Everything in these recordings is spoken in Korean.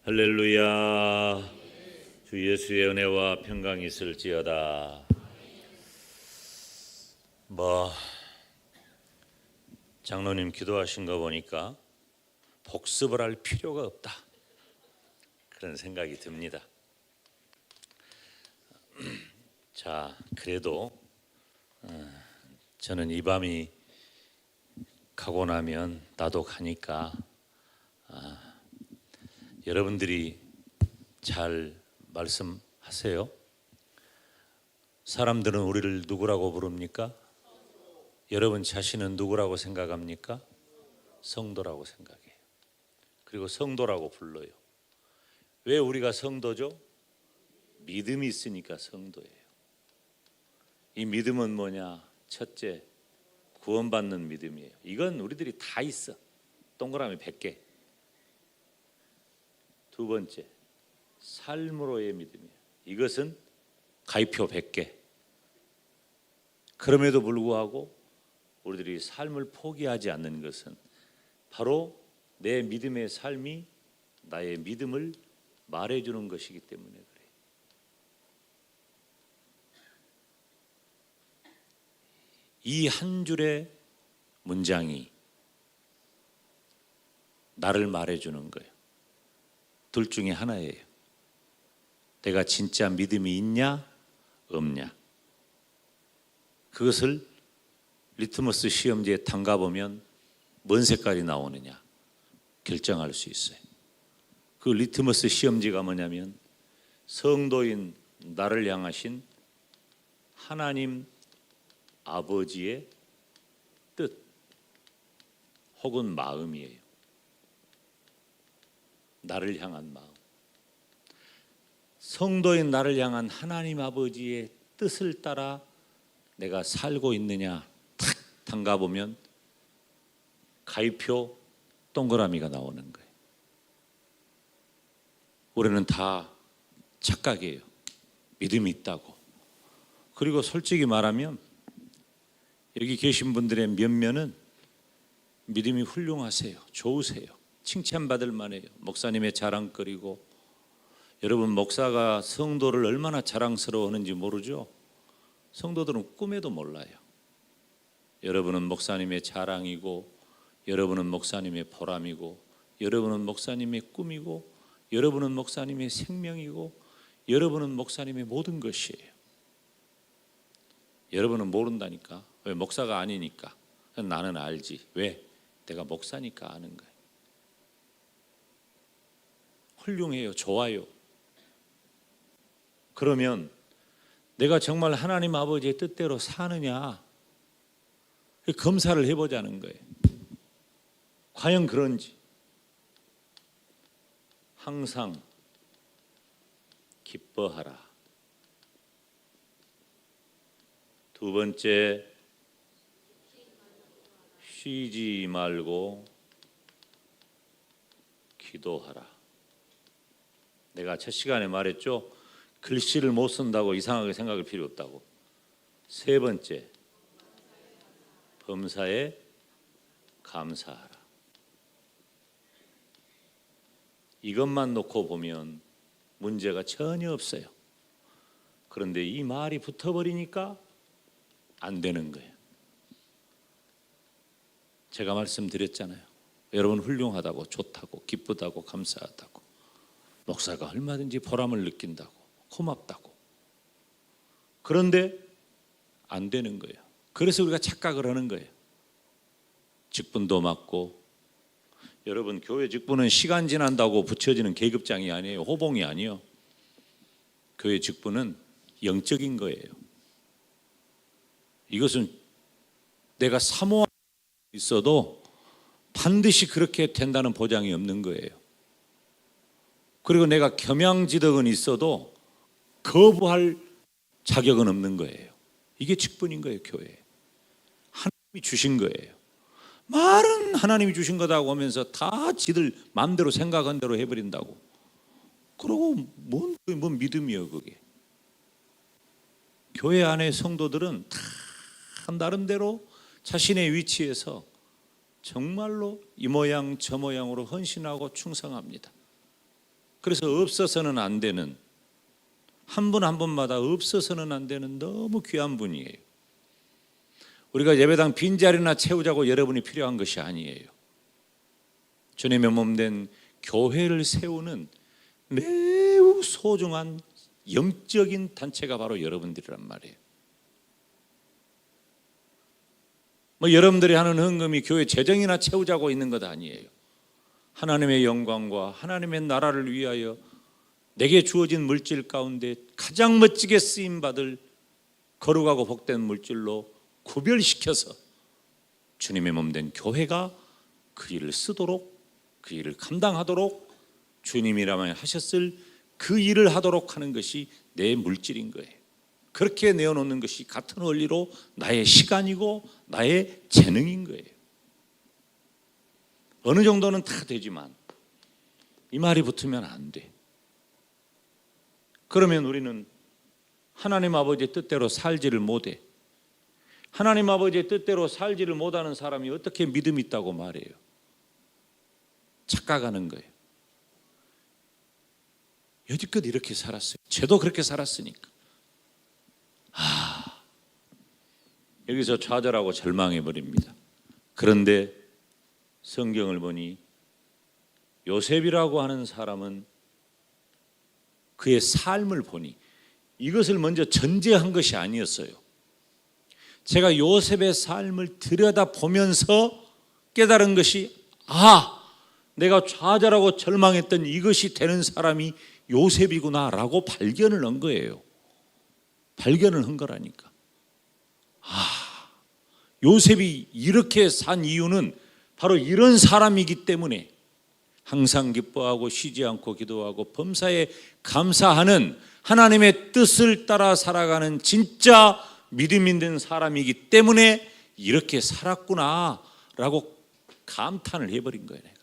할렐루야. 주 예수의 은혜와 평강이 있을지어다. 장로님 기도하신 거 보니까 복습을 할 필요가 없다, 그런 생각이 듭니다. 자, 그래도 저는 이 밤이 가고 나면 나도 가니까 여러분들이 잘 말씀하세요. 사람들은 우리를 누구라고 부릅니까? 여러분 자신은 누구라고 생각합니까? 성도라고 생각해요. 그리고 성도라고 불러요. 왜 우리가 성도죠? 믿음이 있으니까 성도예요. 이 믿음은 뭐냐? 첫째, 구원받는 믿음이에요. 이건 우리들이 다 있어. 동그라미 100개. 두 번째, 삶으로의 믿음이에요. 이것은 가위표 100개. 그럼에도 불구하고 우리들이 삶을 포기하지 않는 것은 바로 내 믿음의 삶이 나의 믿음을 말해주는 것이기 때문에 그래요. 이 한 줄의 문장이 나를 말해주는 거예요. 둘 중에 하나예요. 내가 진짜 믿음이 있냐 없냐. 그것을 리트머스 시험지에 담가보면 뭔 색깔이 나오느냐 결정할 수 있어요. 그 리트머스 시험지가 뭐냐면 성도인 나를 향하신 하나님 아버지의 뜻 혹은 마음이에요. 나를 향한 마음. 성도인 나를 향한 하나님 아버지의 뜻을 따라 내가 살고 있느냐 탁 담가보면 가위표 동그라미가 나오는 거예요. 우리는 다 착각이에요. 믿음이 있다고. 그리고 솔직히 말하면 여기 계신 분들의 몇몇은 믿음이 훌륭하세요. 좋으세요. 칭찬받을 만해요. 목사님의 자랑거리고. 여러분, 목사가 성도를 얼마나 자랑스러워하는지 모르죠? 성도들은 꿈에도 몰라요. 여러분은 목사님의 자랑이고, 여러분은 목사님의 보람이고, 여러분은 목사님의 꿈이고, 여러분은 목사님의 생명이고, 여러분은 목사님의 모든 것이에요. 여러분은 모른다니까. 왜? 목사가 아니니까. 나는 알지. 왜? 내가 목사니까 아는 거예요. 훌륭해요. 좋아요. 그러면 내가 정말 하나님 아버지의 뜻대로 사느냐 검사를 해보자는 거예요. 과연 그런지. 항상 기뻐하라. 두 번째, 쉬지 말고 기도하라. 내가 첫 시간에 말했죠. 글씨를 못 쓴다고 이상하게 생각할 필요 없다고. 세 번째, 범사에 감사하라. 이것만 놓고 보면 문제가 전혀 없어요. 그런데 이 말이 붙어버리니까 안 되는 거예요. 제가 말씀드렸잖아요. 여러분 훌륭하다고, 좋다고, 기쁘다고, 감사하다고. 목사가 얼마든지 보람을 느낀다고, 고맙다고. 그런데 안 되는 거예요. 그래서 우리가 착각을 하는 거예요. 직분도 맡고. 여러분, 교회 직분은 시간 지난다고 붙여지는 계급장이 아니에요. 호봉이 아니에요. 교회 직분은 영적인 거예요. 이것은 내가 사모하고 있어도 반드시 그렇게 된다는 보장이 없는 거예요. 그리고 내가 겸양지덕은 있어도 거부할 자격은 없는 거예요. 이게 직분인 거예요. 교회에 하나님이 주신 거예요. 말은 하나님이 주신 거다고 하면서 다 지들 마음대로 생각한 대로 해버린다고. 그러고 뭔 믿음이에요 그게. 교회 안에 성도들은 다 나름대로 자신의 위치에서 정말로 이 모양 저 모양으로 헌신하고 충성합니다. 그래서 없어서는 안 되는, 한 분 한 분마다 없어서는 안 되는 너무 귀한 분이에요. 우리가 예배당 빈자리나 채우자고 여러분이 필요한 것이 아니에요. 주님의 몸된 교회를 세우는 매우 소중한 영적인 단체가 바로 여러분들이란 말이에요. 여러분들이 하는 헌금이 교회 재정이나 채우자고 있는 것 아니에요. 하나님의 영광과 하나님의 나라를 위하여 내게 주어진 물질 가운데 가장 멋지게 쓰임받을 거룩하고 복된 물질로 구별시켜서 주님의 몸된 교회가 그 일을 쓰도록, 그 일을 감당하도록, 주님이라면 하셨을 그 일을 하도록 하는 것이 내 물질인 거예요. 그렇게 내어놓는 것이 같은 원리로 나의 시간이고 나의 재능인 거예요. 어느 정도는 다 되지만 이 말이 붙으면 안 돼. 그러면 우리는 하나님 아버지의 뜻대로 살지를 못해. 하나님 아버지의 뜻대로 살지를 못하는 사람이 어떻게 믿음이 있다고 말해요? 착각하는 거예요. 여지껏 이렇게 살았어요. 저도 그렇게 살았으니까. 여기서 좌절하고 절망해버립니다. 그런데 성경을 보니 요셉이라고 하는 사람은 그의 삶을 보니 이것을 먼저 전제한 것이 아니었어요. 제가 요셉의 삶을 들여다보면서 깨달은 것이 내가 좌절하고 절망했던 이것이 되는 사람이 요셉이구나라고 발견을 한 거예요. 발견을 한 거라니까. 요셉이 이렇게 산 이유는 바로 이런 사람이기 때문에 항상 기뻐하고 쉬지 않고 기도하고 범사에 감사하는 하나님의 뜻을 따라 살아가는 진짜 믿음 있는 사람이기 때문에 이렇게 살았구나라고 감탄을 해버린 거예요. 내가.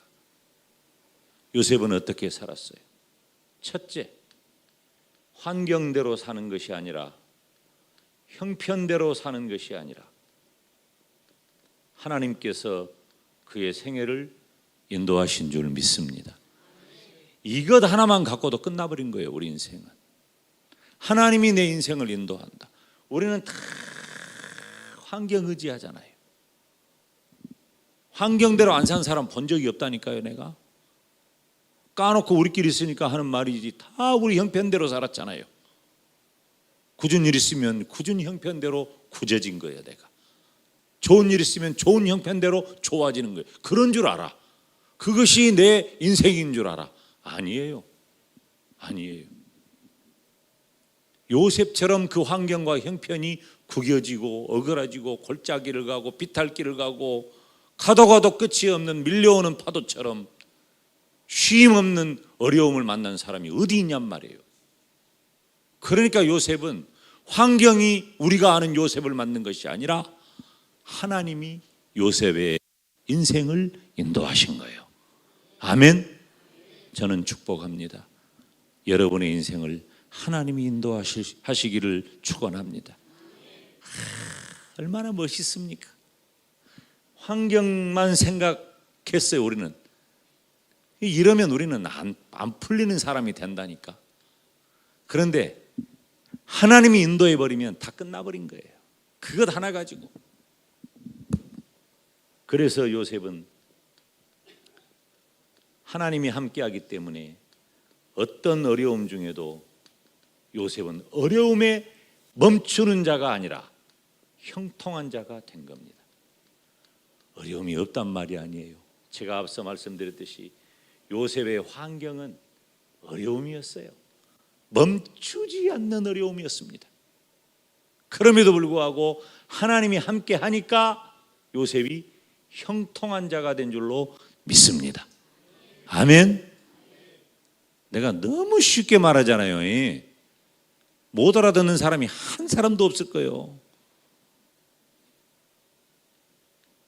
요셉은 어떻게 살았어요? 첫째, 환경대로 사는 것이 아니라 형편대로 사는 것이 아니라 하나님께서 그의 생애를 인도하신 줄 믿습니다. 이것 하나만 갖고도 끝나버린 거예요. 우리 인생은. 하나님이 내 인생을 인도한다. 우리는 다 환경 의지하잖아요. 환경대로 안 산 사람 본 적이 없다니까요. 내가 까놓고 우리끼리 있으니까 하는 말이지 다 우리 형편대로 살았잖아요. 굳은 일 있으면 굳은 형편대로 굳어진 거예요. 내가 좋은 일 있으면 좋은 형편대로 좋아지는 거예요. 그런 줄 알아. 그것이 내 인생인 줄 알아. 아니에요. 아니에요. 요셉처럼 그 환경과 형편이 구겨지고 어그러지고 골짜기를 가고 비탈길을 가고 가도 가도 끝이 없는 밀려오는 파도처럼 쉼 없는 어려움을 만난 사람이 어디 있냔 말이에요. 그러니까 요셉은 환경이 우리가 아는 요셉을 만든 것이 아니라 하나님이 요셉의 인생을 인도하신 거예요. 아멘. 저는 축복합니다. 여러분의 인생을 하나님이 인도하시기를 축원합니다. 얼마나 멋있습니까? 환경만 생각했어요. 우리는 이러면 우리는 안 풀리는 사람이 된다니까. 그런데 하나님이 인도해 버리면 다 끝나버린 거예요. 그것 하나 가지고. 그래서 요셉은 하나님이 함께하기 때문에 어떤 어려움 중에도 요셉은 어려움에 멈추는 자가 아니라 형통한 자가 된 겁니다. 어려움이 없단 말이 아니에요. 제가 앞서 말씀드렸듯이 요셉의 환경은 어려움이었어요. 멈추지 않는 어려움이었습니다. 그럼에도 불구하고 하나님이 함께 하니까 요셉이 형통한 자가 된 줄로 믿습니다. 아멘. 내가 너무 쉽게 말하잖아요. 못 알아듣는 사람이 한 사람도 없을 거예요.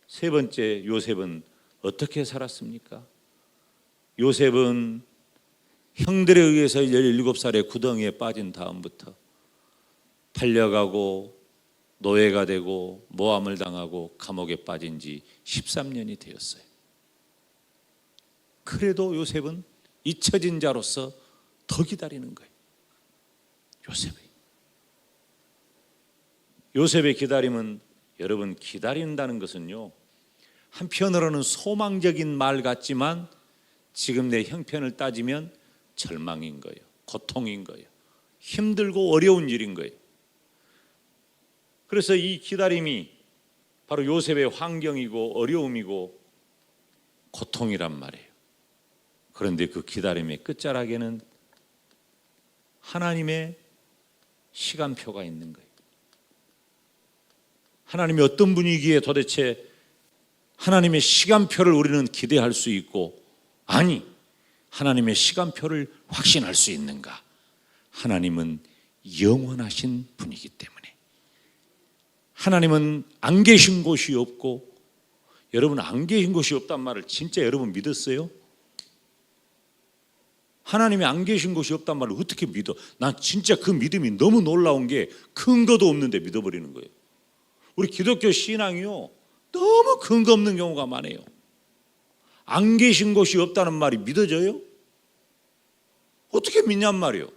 세 번째, 요셉은 어떻게 살았습니까? 요셉은 형들에 의해서 17살에 구덩이에 빠진 다음부터 팔려가고 노예가 되고 모함을 당하고 감옥에 빠진 지 13년이 되었어요. 그래도 요셉은 잊혀진 자로서 더 기다리는 거예요. 요셉의 기다림은, 여러분, 기다린다는 것은요, 한편으로는 소망적인 말 같지만 지금 내 형편을 따지면 절망인 거예요. 고통인 거예요. 힘들고 어려운 일인 거예요. 그래서 이 기다림이 바로 요셉의 환경이고 어려움이고 고통이란 말이에요. 그런데 그 기다림의 끝자락에는 하나님의 시간표가 있는 거예요. 하나님이 어떤 분이기에 도대체 하나님의 시간표를 우리는 기대할 수 있고, 아니, 하나님의 시간표를 확신할 수 있는가? 하나님은 영원하신 분이기 때문에. 하나님은 안 계신 곳이 없고, 여러분, 안 계신 곳이 없단 말을 진짜 여러분 믿었어요? 하나님이 안 계신 곳이 없단 말을 어떻게 믿어? 난 진짜 그 믿음이 너무 놀라운 게 근거도 없는데 믿어버리는 거예요. 우리 기독교 신앙이요, 너무 근거 없는 경우가 많아요. 안 계신 곳이 없다는 말이 믿어져요? 어떻게 믿냔 말이에요.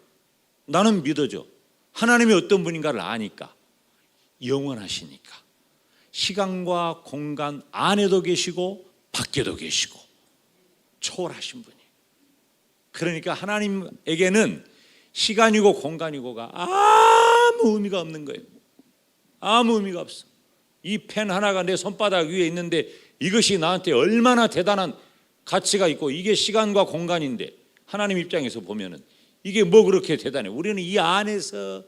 나는 믿어져. 하나님이 어떤 분인가를 아니까. 영원하시니까. 시간과 공간 안에도 계시고 밖에도 계시고 초월하신 분이에요. 그러니까 하나님에게는 시간이고 공간이고가 아무 의미가 없는 거예요. 아무 의미가 없어. 이 펜 하나가 내 손바닥 위에 있는데 이것이 나한테 얼마나 대단한 가치가 있고, 이게 시간과 공간인데 하나님 입장에서 보면은 이게 뭐 그렇게 대단해. 우리는 이 안에서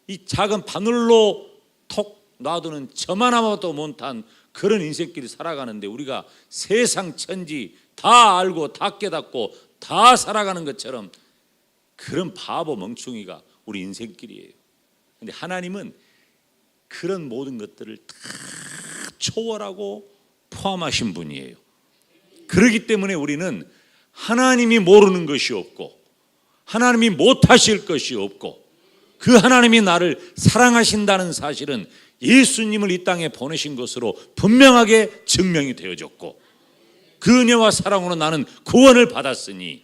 이 작은 바늘로 톡 놔두는 점 하나도 못한 그런 인생길을 살아가는데, 우리가 세상 천지 다 알고 다 깨닫고 다 살아가는 것처럼 그런 바보 멍충이가 우리 인생길이에요. 근데 하나님은 그런 모든 것들을 다 초월하고 포함하신 분이에요. 그렇기 때문에 우리는 하나님이 모르는 것이 없고, 하나님이 못하실 것이 없고, 그 하나님이 나를 사랑하신다는 사실은 예수님을 이 땅에 보내신 것으로 분명하게 증명이 되어졌고, 그 은혜와 사랑으로 나는 구원을 받았으니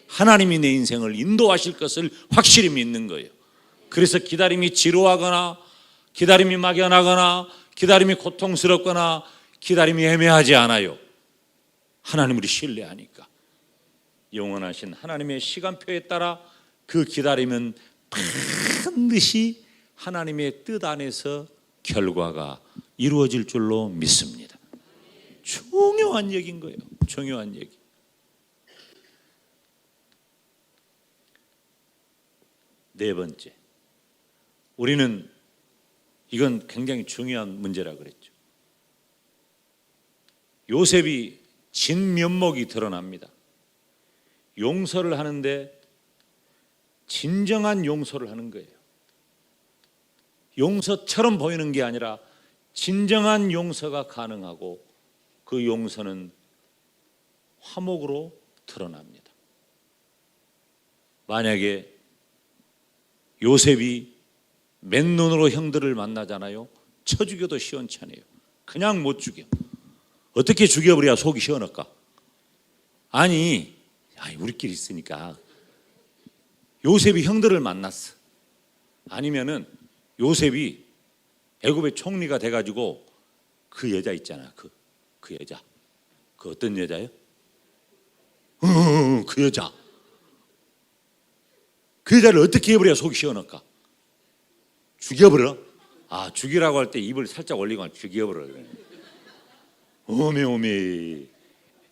하나님이 내 인생을 인도하실 것을 확실히 믿는 거예요. 그래서 기다림이 지루하거나, 기다림이 막연하거나, 기다림이 고통스럽거나, 기다림이 애매하지 않아요. 하나님을 신뢰하니까. 영원하신 하나님의 시간표에 따라 그 기다림은 반드시 하나님의 뜻 안에서 결과가 이루어질 줄로 믿습니다. 중요한 얘기인 거예요. 중요한 얘기. 네 번째, 우리는, 이건 굉장히 중요한 문제라 그랬죠. 요셉이 진면목이 드러납니다. 용서를 하는데 진정한 용서를 하는 거예요. 용서처럼 보이는 게 아니라 진정한 용서가 가능하고, 그 용서는 화목으로 드러납니다. 만약에 요셉이 맨눈으로 형들을 만나잖아요. 쳐 죽여도 시원찮아요. 그냥 못 죽여. 어떻게 죽여버려야 속이 시원할까? 아니, 우리끼리 있으니까. 요셉이 형들을 만났어. 아니면은 요셉이 애굽의 총리가 돼가지고 그 여자 있잖아. 그 여자. 그 어떤 여자요? 그 여자. 그 여자를 어떻게 해버려야 속이 시원할까? 죽여버려? 죽이라고 할 때 입을 살짝 올리고 죽여버려. 오메.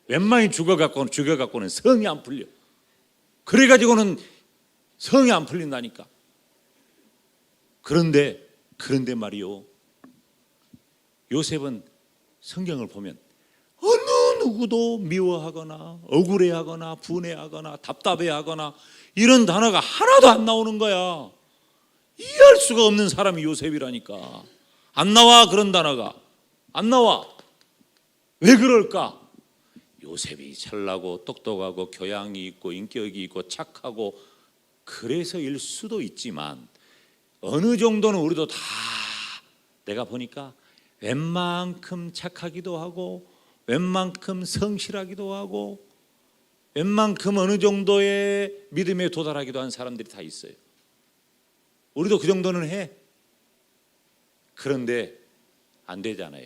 웬만히 죽여갖고는 성이 안 풀려. 그래가지고는 성이 안 풀린다니까. 그런데 말이요, 요셉은 성경을 보면 어느 누구도 미워하거나 억울해하거나 분해하거나 답답해하거나 이런 단어가 하나도 안 나오는 거야. 이해할 수가 없는 사람이 요셉이라니까. 안 나와, 그런 단어가 안 나와. 왜 그럴까? 요셉이 잘나고 똑똑하고 교양이 있고 인격이 있고 착하고 그래서일 수도 있지만, 어느 정도는 우리도 다 내가 보니까 웬만큼 착하기도 하고 웬만큼 성실하기도 하고 웬만큼 어느 정도의 믿음에 도달하기도 한 사람들이 다 있어요. 우리도 그 정도는 해. 그런데 안 되잖아요,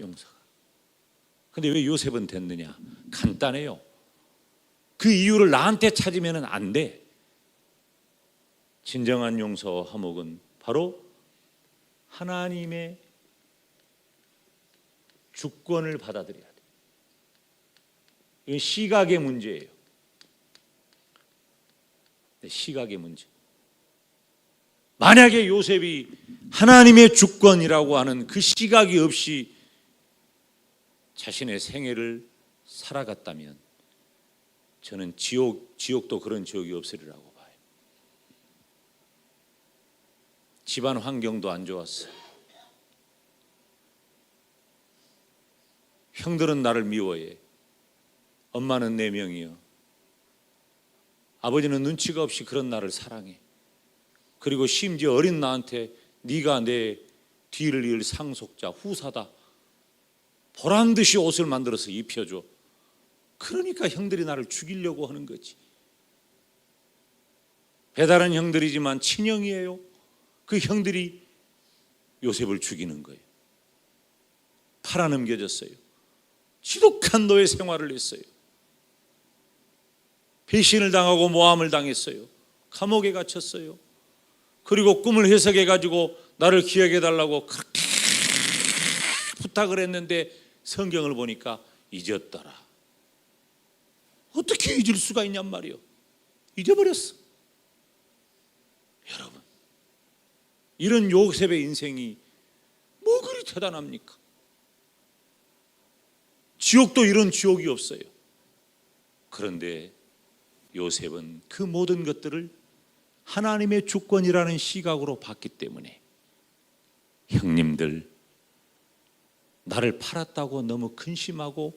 용서가. 근데 왜 요셉은 됐느냐? 간단해요. 그 이유를 나한테 찾으면 안 돼. 진정한 용서와 화목은 바로 하나님의 주권을 받아들여야 돼. 이건 시각의 문제예요. 시각의 문제. 만약에 요셉이 하나님의 주권이라고 하는 그 시각이 없이 자신의 생애를 살아갔다면 저는 지옥도 그런 지옥이 없으리라고 봐요. 집안 환경도 안 좋았어요. 형들은 나를 미워해. 엄마는 4명이요. 아버지는 눈치가 없이 그런 나를 사랑해. 그리고 심지어 어린 나한테 네가 내 뒤를 이을 상속자, 후사다. 보란 듯이 옷을 만들어서 입혀줘. 그러니까 형들이 나를 죽이려고 하는 거지. 배다른 형들이지만 친형이에요. 그 형들이 요셉을 죽이는 거예요. 팔아넘겨졌어요. 지독한 노예 생활을 했어요. 배신을 당하고 모함을 당했어요. 감옥에 갇혔어요. 그리고 꿈을 해석해 가지고 나를 기억해 달라고 그렇게 부탁을 했는데 성경을 보니까 잊었더라. 어떻게 잊을 수가 있냔 말이요. 잊어버렸어. 여러분, 이런 요셉의 인생이 뭐 그리 대단합니까? 지옥도 이런 지옥이 없어요. 그런데 요셉은 그 모든 것들을 하나님의 주권이라는 시각으로 봤기 때문에 형님들, 나를 팔았다고 너무 근심하고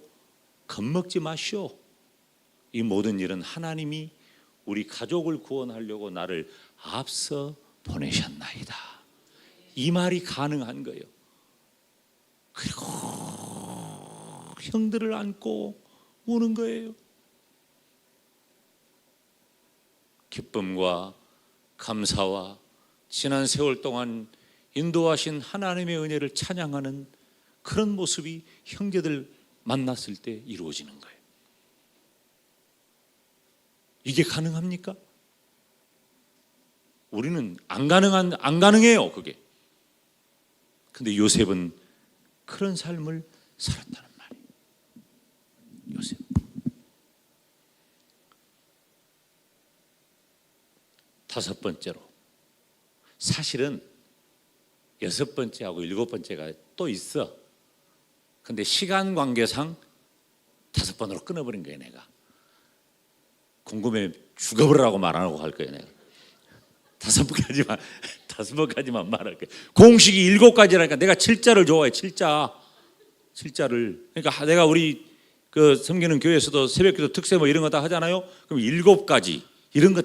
겁먹지 마시오. 이 모든 일은 하나님이 우리 가족을 구원하려고 나를 앞서 보내셨나이다. 이 말이 가능한 거예요. 그리고 형들을 안고 우는 거예요. 기쁨과 감사와 지난 세월 동안 인도하신 하나님의 은혜를 찬양하는 그런 모습이 형제들 만났을 때 이루어지는 거예요. 이게 가능합니까? 우리는 안 가능해요, 그게. 근데 요셉은 그런 삶을 살았다는 말이에요. 요셉. 다섯 번째로, 사실은 6번째하고 7번째가 또 있어. 근데 시간 관계상 5번으로 끊어버린 거예요. 내가 궁금해 죽어버리라고 말 안 하고 할 거예요. 내가 5번까지만 말할 거예요. 공식이 7가지라니까 내가 7자를 좋아해. 7자를. 그러니까 내가 우리 그 섬기는 교회에서도 새벽기도 특세 뭐 이런 거 다 하잖아요. 그럼 7가지 이런 거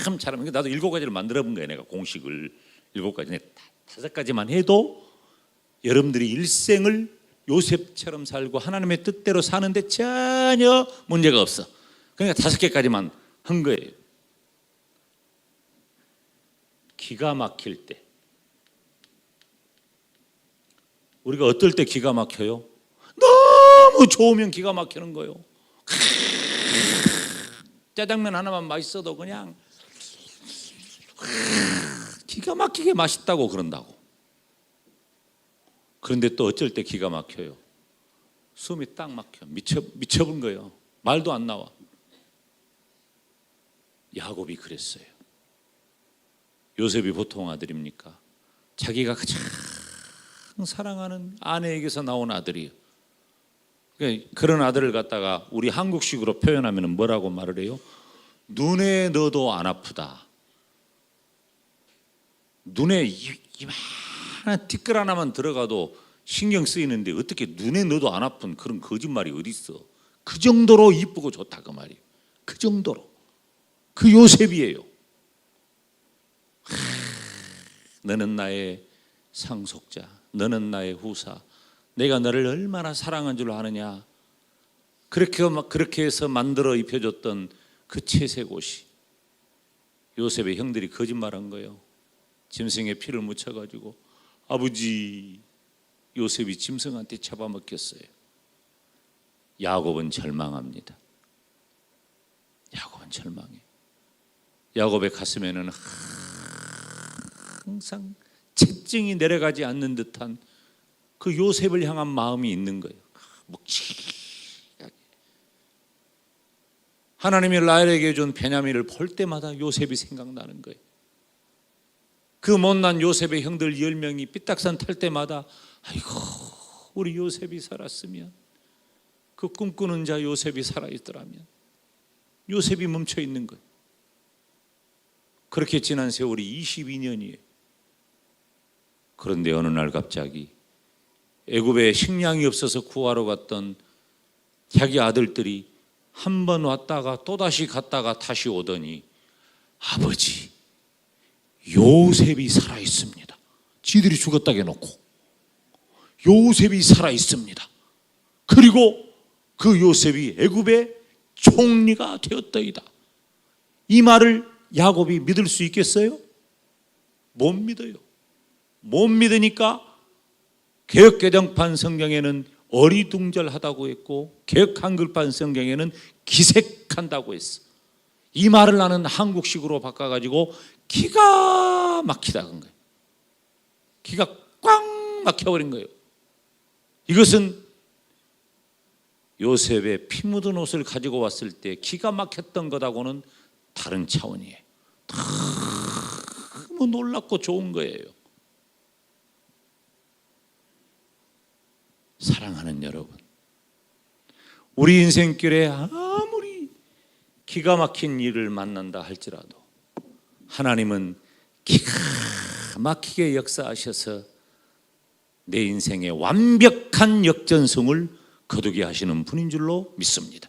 참 잘하면 나도 7가지를 만들어 본 거예요. 내가 공식을 7가지. 5가지만 해도 여러분들이 일생을 요셉처럼 살고 하나님의 뜻대로 사는데 전혀 문제가 없어. 그러니까 5개까지만 한 거예요. 기가 막힐 때, 우리가 어떨 때 기가 막혀요? 너무 좋으면 기가 막히는 거예요. 짜장면 하나만 맛있어도 그냥 기가 막히게 맛있다고 그런다고. 그런데 또 어쩔 때 기가 막혀요. 숨이 딱 막혀. 미쳐본 거예요. 말도 안 나와. 야곱이 그랬어요. 요셉이 보통 아들입니까? 자기가 가장 사랑하는 아내에게서 나온 아들이에요. 그런 아들을 갖다가 우리 한국식으로 표현하면 뭐라고 말을 해요? 눈에 넣어도 안 아프다. 눈에 이만한 티끌 하나만 들어가도 신경 쓰이는데 어떻게 눈에 넣어도 안 아픈 그런 거짓말이 어디 있어? 그 정도로 이쁘고 좋다 그 말이에요. 그 정도로. 그 요셉이에요. 너는 나의 상속자, 너는 나의 후사, 내가 너를 얼마나 사랑한 줄 아느냐. 그렇게 해서 만들어 입혀줬던 그 채색 옷이 요셉의 형들이 거짓말한 거예요. 짐승의 피를 묻혀가지고 아버지 요셉이 짐승한테 잡아먹혔어요. 야곱은 절망합니다. 야곱은 절망해. 야곱의 가슴에는 항상 채증이 내려가지 않는 듯한 그 요셉을 향한 마음이 있는 거예요. 묵직하게. 하나님이 라헬에게 준 베냐민을 볼 때마다 요셉이 생각나는 거예요. 그 못난 요셉의 형들 10명이 삐딱선 탈 때마다 아이고 우리 요셉이 살았으면, 그 꿈꾸는 자 요셉이 살아있더라면. 요셉이 멈춰 있는 거예요. 그렇게 지난 세월이 22년이에요. 그런데 어느 날 갑자기 애굽에 식량이 없어서 구하러 갔던 자기 아들들이 한 번 왔다가 또다시 갔다가 다시 오더니 아버지 요셉이 살아있습니다. 지들이 죽었다고 해놓고 요셉이 살아있습니다. 그리고 그 요셉이 애굽의 총리가 되었더이다. 이 말을 야곱이 믿을 수 있겠어요? 못 믿어요. 못 믿으니까 개역개정판 성경에는 어리둥절하다고 했고 개역 한글판 성경에는 기색한다고 했어. 이 말을 나는 한국식으로 바꿔가지고 기가 막히다 한 거예요. 기가 꽉 막혀버린 거예요. 이것은 요셉의 피 묻은 옷을 가지고 왔을 때 기가 막혔던 것하고는 다른 차원이에요. 너무 놀랍고 좋은 거예요. 사랑하는 여러분, 우리 인생길에 아무리 기가 막힌 일을 만난다 할지라도 하나님은 기가 막히게 역사하셔서 내 인생의 완벽한 역전성을 거두게 하시는 분인 줄로 믿습니다.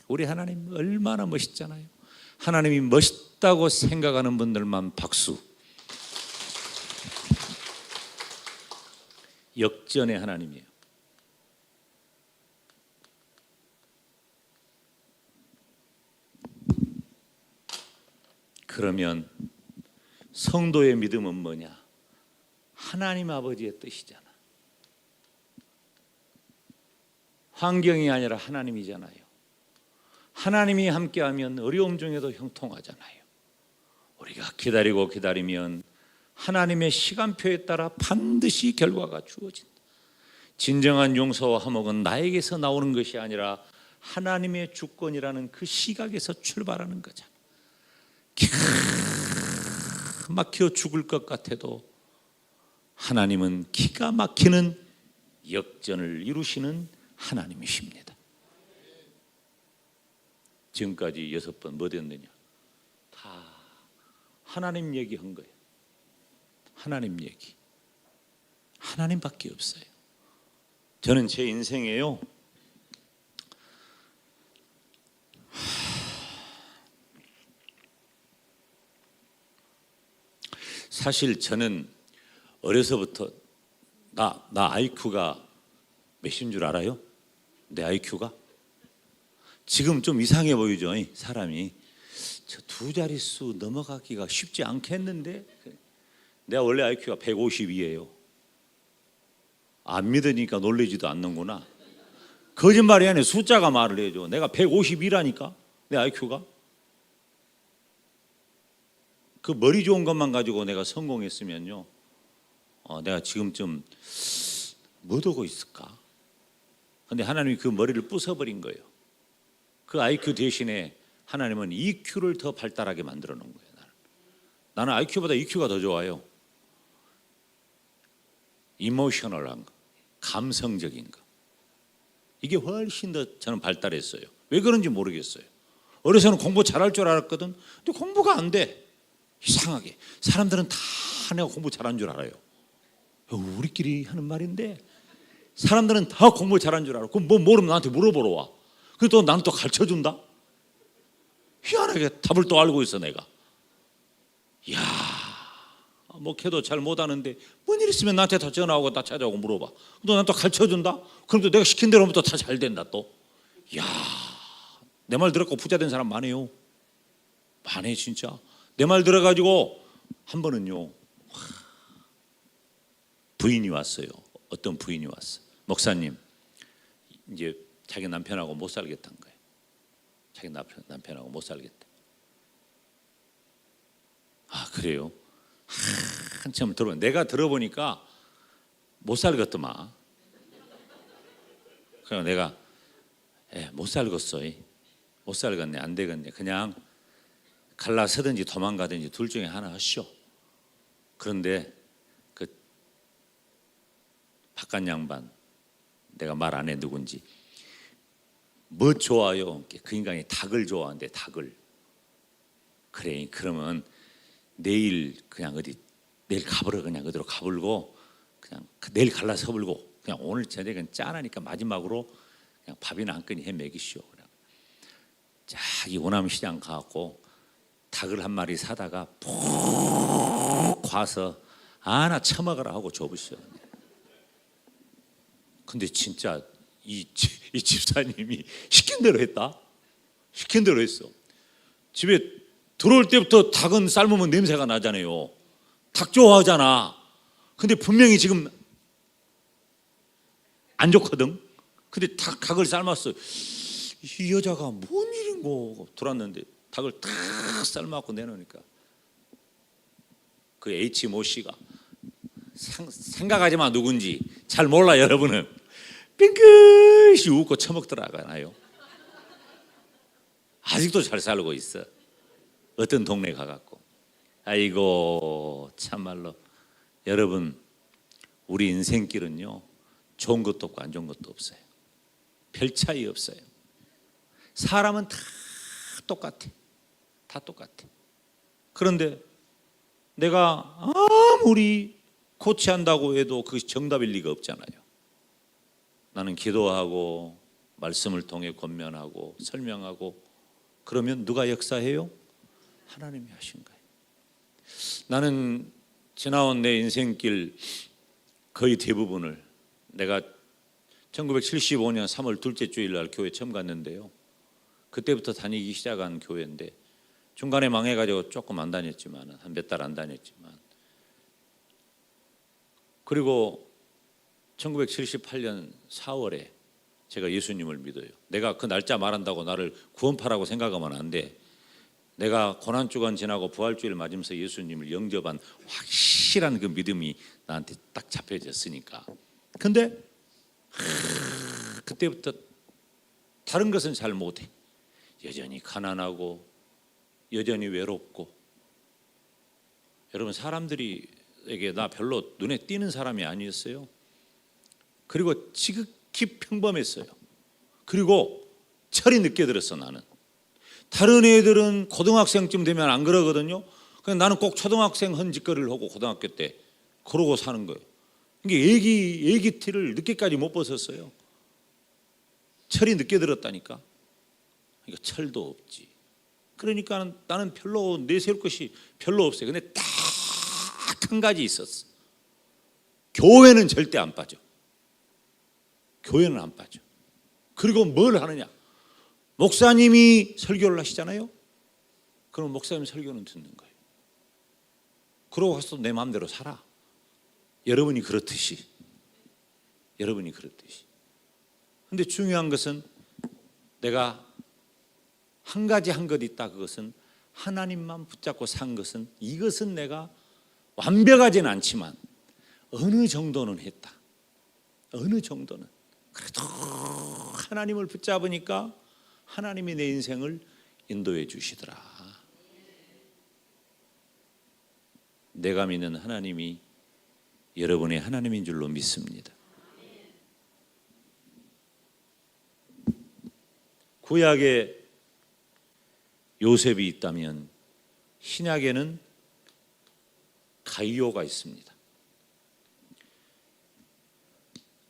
우리 하나님 얼마나 멋있잖아요. 하나님이 멋있다고 생각하는 분들만 박수. 역전의 하나님이에요. 그러면 성도의 믿음은 뭐냐? 하나님 아버지의 뜻이잖아. 환경이 아니라 하나님이잖아요. 하나님이 함께하면 어려움 중에도 형통하잖아요. 우리가 기다리면 하나님의 시간표에 따라 반드시 결과가 주어진다. 진정한 용서와 화목은 나에게서 나오는 것이 아니라 하나님의 주권이라는 그 시각에서 출발하는 거잖아. 기가 막혀 죽을 것 같아도 하나님은 기가 막히는 역전을 이루시는 하나님이십니다. 지금까지 6번 뭐 됐느냐? 다 하나님 얘기한 거예요. 하나님 얘기. 하나님밖에 없어요. 저는 제 인생에요, 사실 저는 어려서부터 나 IQ가 몇인 줄 알아요? 내 IQ가? 지금 좀 이상해 보이죠? 사람이. 저 2자릿수 넘어가기가 쉽지 않겠는데? 내가 원래 IQ가 152예요. 안 믿으니까 놀라지도 않는구나. 거짓말이 아니라 숫자가 말을 해줘. 내가 152라니까 내 IQ가. 그 머리 좋은 것만 가지고 내가 성공했으면요, 내가 지금쯤 못 오고 있을까? 근데 하나님이 그 머리를 부숴버린 거예요. 그 IQ 대신에 하나님은 EQ를 더 발달하게 만들어 놓은 거예요. 나는 IQ보다 EQ가 더 좋아요. 이모셔널한 거, 감성적인 거. 이게 훨씬 더 저는 발달했어요. 왜 그런지 모르겠어요. 어려서는 공부 잘할 줄 알았거든. 근데 공부가 안 돼. 이상하게. 사람들은 다 내가 공부 잘한 줄 알아요. 우리끼리 하는 말인데 사람들은 다 공부 잘한 줄 알아. 그럼 뭐 모르면 나한테 물어보러 와. 그리고 또 나는 또 가르쳐준다. 희한하게 답을 또 알고 있어 내가. 이야, 목회도 잘 못하는데 뭔 일 있으면 나한테 다 전화하고 다 찾아오고 물어봐. 너 난 또 가르쳐준다? 그럼 또 내가 시킨 대로 하면 또 다 잘 된다 또. 야, 내 말 들었고 부자 된 사람 많아요. 많아 진짜. 내 말 들어가지고 한 번은요 부인이 왔어요. 어떤 부인이 왔어. 목사님, 이제 자기 남편하고 못 살겠다는 거예요. 자기 남편하고 못 살겠다. 아 그래요? 한참 들어보니 내가 들어보니까 못 살겠더만. 그래서 내가 못 살겠어. 못 살겠네. 안 되겠네. 그냥 갈라서든지 도망가든지 둘 중에 하나 하시오. 그런데 그 바깥 양반, 내가 말 안 해 누군지, 뭐 좋아요? 그 인간이 닭을 좋아한대. 닭을. 그래 그러면 내일 그냥 어디 내일 가버려. 그냥 어디로 가불고 그냥 내일 갈라서 불고 그냥 오늘 저녁은 짠하니까 마지막으로 그냥 밥이나 한 끈이 해 먹이시오. 자기 오남시장 가갖고 닭을 한 마리 사다가 푹 과서 하나 처먹으라 하고 줘보시오. 근데 진짜 이 집사님이 시킨 대로 했다. 시킨 대로 했어. 집에 들어올 때부터 닭은 삶으면 냄새가 나잖아요. 닭 좋아하잖아. 근데 분명히 지금 안 좋거든. 근데 닭을 삶았어. 이 여자가 뭔 일인고 들어왔는데 닭을 탁 삶아갖고 내놓으니까 그 H 모 씨가 생각하지 마 누군지 잘 몰라. 여러분은 빙긋이 웃고 처먹더라고요. 아직도 잘 살고 있어. 어떤 동네 가갖고. 아이고 참말로 여러분, 우리 인생길은요 좋은 것도 없고 안 좋은 것도 없어요. 별 차이 없어요. 사람은 다 똑같아. 다 똑같아. 그런데 내가 아무리 코치한다고 해도 그것이 정답일 리가 없잖아요. 나는 기도하고 말씀을 통해 권면하고 설명하고 그러면 누가 역사해요? 하나님이 하신 거예요. 나는 지나온 내 인생길 거의 대부분을 내가 1975년 3월 둘째 주일날 교회 처음 갔는데요. 그때부터 다니기 시작한 교회인데 중간에 망해가지고 조금 안 다녔지만 한 몇 달 안 다녔지만 그리고 1978년 4월에 제가 예수님을 믿어요. 내가 그 날짜 말한다고 나를 구원파라고 생각하면 안 돼. 내가 고난주간 지나고 부활주일 맞으면서 예수님을 영접한 확실한 그 믿음이 나한테 딱 잡혀졌으니까. 근데 그때부터 다른 것은 잘 못해. 여전히 가난하고 여전히 외롭고. 여러분, 사람들에게 나 별로 눈에 띄는 사람이 아니었어요. 그리고 지극히 평범했어요. 그리고 철이 늦게 들었어. 나는 다른 애들은 고등학생쯤 되면 안 그러거든요. 그냥 나는 꼭 초등학생 헌짓거리를 하고 고등학교 때 그러고 사는 거예요. 이게 애기 티를 늦게까지 못 벗었어요. 철이 늦게 들었다니까. 그러니까 철도 없지. 그러니까 나는 별로 내세울 것이 별로 없어요. 근데 딱 한 가지 있었어. 교회는 절대 안 빠져. 교회는 안 빠져. 그리고 뭘 하느냐? 목사님이 설교를 하시잖아요. 그럼 목사님 설교는 듣는 거예요. 그러고 가서 내 마음대로 살아. 여러분이 그렇듯이. 근데 중요한 것은 내가 한 가지 한 것 있다. 그것은 하나님만 붙잡고 산 것은, 이것은 내가 완벽하진 않지만 어느 정도는 했다. 어느 정도는. 그래도 하나님을 붙잡으니까 하나님이 내 인생을 인도해 주시더라. 내가 믿는 하나님이 여러분의 하나님인 줄로 믿습니다. 구약에 요셉이 있다면 신약에는 가이오가 있습니다.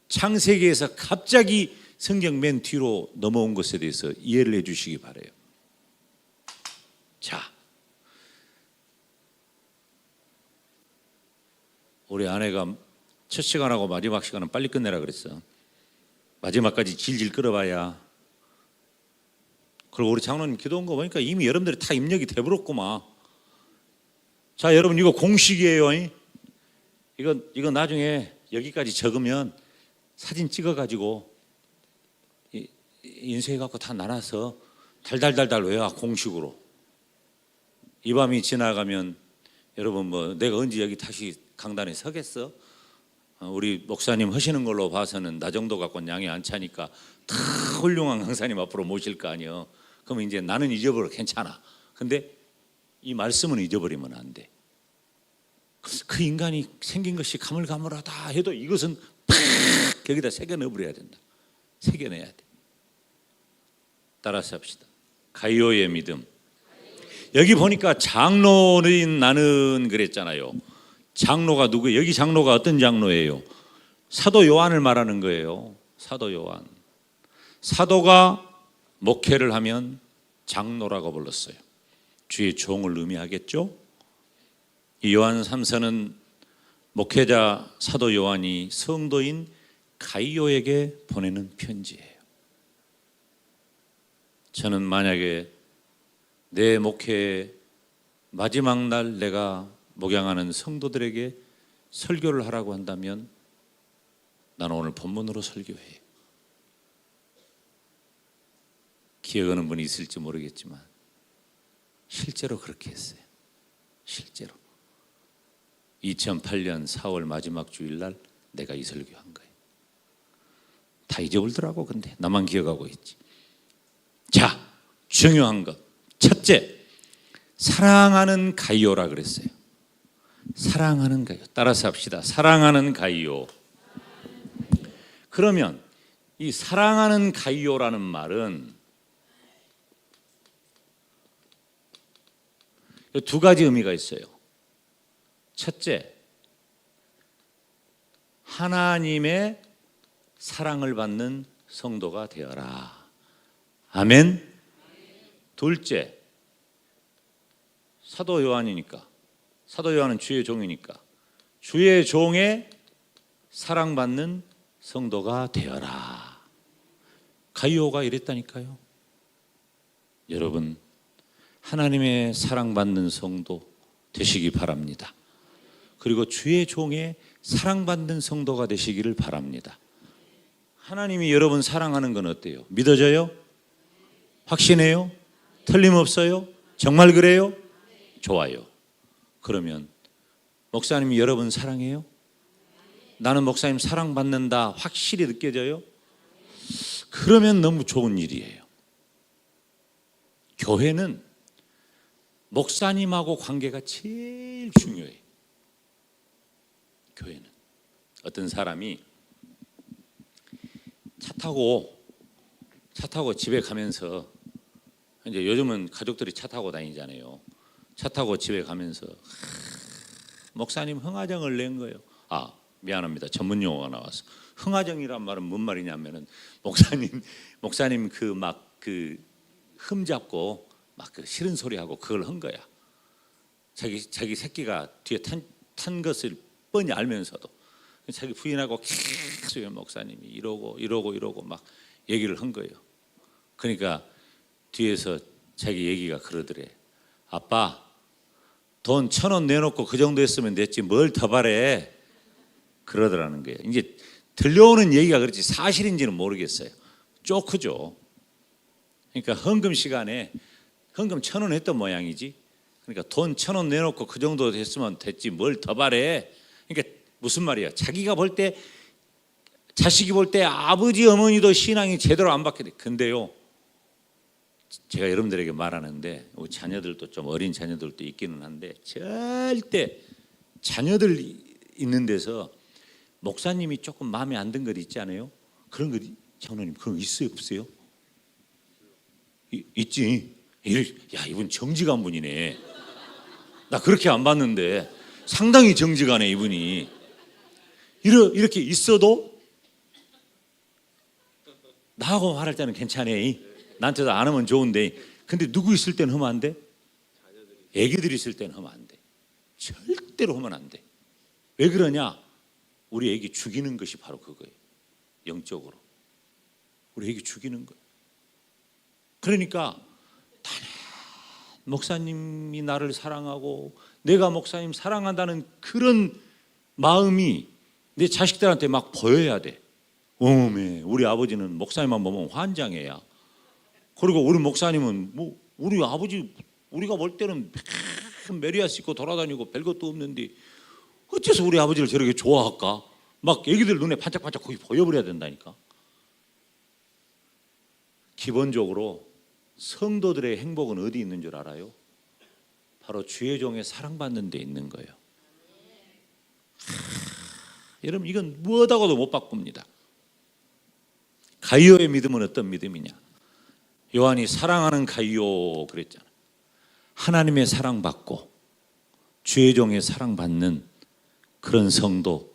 창세기에서 갑자기 성경 맨 뒤로 넘어온 것에 대해서 이해를 해 주시기 바라요. 자, 우리 아내가 첫 시간하고 마지막 시간은 빨리 끝내라 그랬어. 마지막까지 질질 끌어봐야. 그리고 우리 장로님 기도한 거 보니까 이미 여러분들이 다 입력이 돼버렸구만. 자, 여러분 이거 공식이에요. 이거 나중에 여기까지 적으면 사진 찍어가지고 인쇄해갖고 다 나눠서 달달달달 외워 공식으로. 이 밤이 지나가면 여러분 뭐 내가 언제 여기 다시 강단에 서겠어? 우리 목사님 하시는 걸로 봐서는 나 정도 갖고는 양이 안 차니까 다 훌륭한 강사님 앞으로 모실 거 아니에요. 그러면 이제 나는 잊어버려 괜찮아. 근데 이 말씀은 잊어버리면 안 돼. 그 인간이 생긴 것이 가물가물하다 해도 이것은 팍 여기다 새겨 넣어버려야 된다. 새겨내야 돼. 따라서 합시다. 가이오의 믿음. 여기 보니까 장로인 나는 그랬잖아요. 장로가 누구예요? 여기 장로가 어떤 장로예요? 사도 요한을 말하는 거예요. 사도 요한. 사도가 목회를 하면 장로라고 불렀어요. 주의 종을 의미하겠죠? 이 요한 3서는 목회자 사도 요한이 성도인 가이오에게 보내는 편지예요. 저는 만약에 내 목회의 마지막 날 내가 목양하는 성도들에게 설교를 하라고 한다면 나는 오늘 본문으로 설교해요. 기억하는 분이 있을지 모르겠지만 실제로 그렇게 했어요. 실제로 2008년 4월 마지막 주일날 내가 이 설교한 거예요. 다 잊어버리더라고. 근데 나만 기억하고 있지. 자, 중요한 것 첫째, 사랑하는 가이오라 그랬어요. 사랑하는 가이오. 따라서 합시다. 사랑하는 가이오. 그러면 이 사랑하는 가이오라는 말은 두 가지 의미가 있어요. 첫째, 하나님의 사랑을 받는 성도가 되어라. 아멘. 둘째, 사도 요한이니까, 사도 요한은 주의 종이니까 주의 종의 사랑받는 성도가 되어라. 가이오가 이랬다니까요. 여러분, 하나님의 사랑받는 성도 되시기 바랍니다. 그리고 주의 종의 사랑받는 성도가 되시기를 바랍니다. 하나님이 여러분 사랑하는 건 어때요? 믿어져요? 확신해요? 틀림없어요? 정말 그래요? 좋아요. 그러면 목사님이 여러분 사랑해요? 나는 목사님 사랑받는다 확실히 느껴져요? 그러면 너무 좋은 일이에요. 교회는 목사님하고 관계가 제일 중요해요. 교회는 어떤 사람이 차 타고 집에 가면서, 이제 요즘은 가족들이 차 타고 다니잖아요. 차 타고 집에 가면서 목사님 흥화정을 낸 거예요. 아, 미안합니다. 전문 용어가 나왔어. 흥화정이란 말은 뭔 말이냐면은 목사님 그 흠 잡고 막 그 싫은 소리 하고 그걸 한 거야. 자기 새끼가 뒤에 탄 것을 뻔히 알면서도 자기 부인하고 계속 목사님이 이러고 막 얘기를 한 거예요. 그러니까 뒤에서 자기 얘기가 그러더래. 아빠, 돈 1,000원 내놓고 그 정도 했으면 됐지 뭘 더 바래. 그러더라는 거예요. 이제 들려오는 얘기가 그렇지 사실인지는 모르겠어요. 쪼크죠. 그러니까 헌금 시간에 헌금 1,000원 했던 모양이지. 그러니까 돈 1,000원 내놓고 그 정도 했으면 됐지 뭘 더 바래. 그러니까 무슨 말이야? 자기가 볼 때, 자식이 볼 때 아버지 어머니도 신앙이 제대로 안 받게 돼. 근데요, 제가 여러분들에게 말하는데 우리 자녀들도 좀 어린 자녀들도 있기는 한데 절대 자녀들 있는 데서 목사님이 조금 마음에 안 든 것 있지 않아요? 그런 거 장로님 그런 거 있어요 없어요? 있지. 야, 이분 정직한 분이네. 나 그렇게 안 봤는데 상당히 정직하네 이분이. 이렇게 있어도 나하고 말할 때는 괜찮아. 나한테도 안 하면 좋은데. 근데 누구 있을 때는 하면 안 돼? 애기들 있을 때는 하면 안 돼. 절대로 하면 안 돼. 왜 그러냐? 우리 애기 죽이는 것이 바로 그거예요. 영적으로 우리 애기 죽이는 거예요. 그러니까 목사님이 나를 사랑하고 내가 목사님 사랑한다는 그런 마음이 내 자식들한테 막 보여야 돼. 어메, 우리 아버지는 목사님만 보면 환장해야. 그리고 우리 목사님은 뭐 우리 아버지 우리가 볼 때는 메리아스 입고 돌아다니고 별것도 없는데 어째서 우리 아버지를 저렇게 좋아할까? 막 애기들 눈에 반짝반짝 거기 보여버려야 된다니까. 기본적으로 성도들의 행복은 어디 있는 줄 알아요? 바로 주의 종의 사랑받는 데 있는 거예요. 여러분, 이건 무엇하고도 못 바꿉니다. 가이오의 믿음은 어떤 믿음이냐? 요한이 사랑하는 가이오 그랬잖아. 하나님의 사랑받고 주의 종의 사랑받는 그런 성도,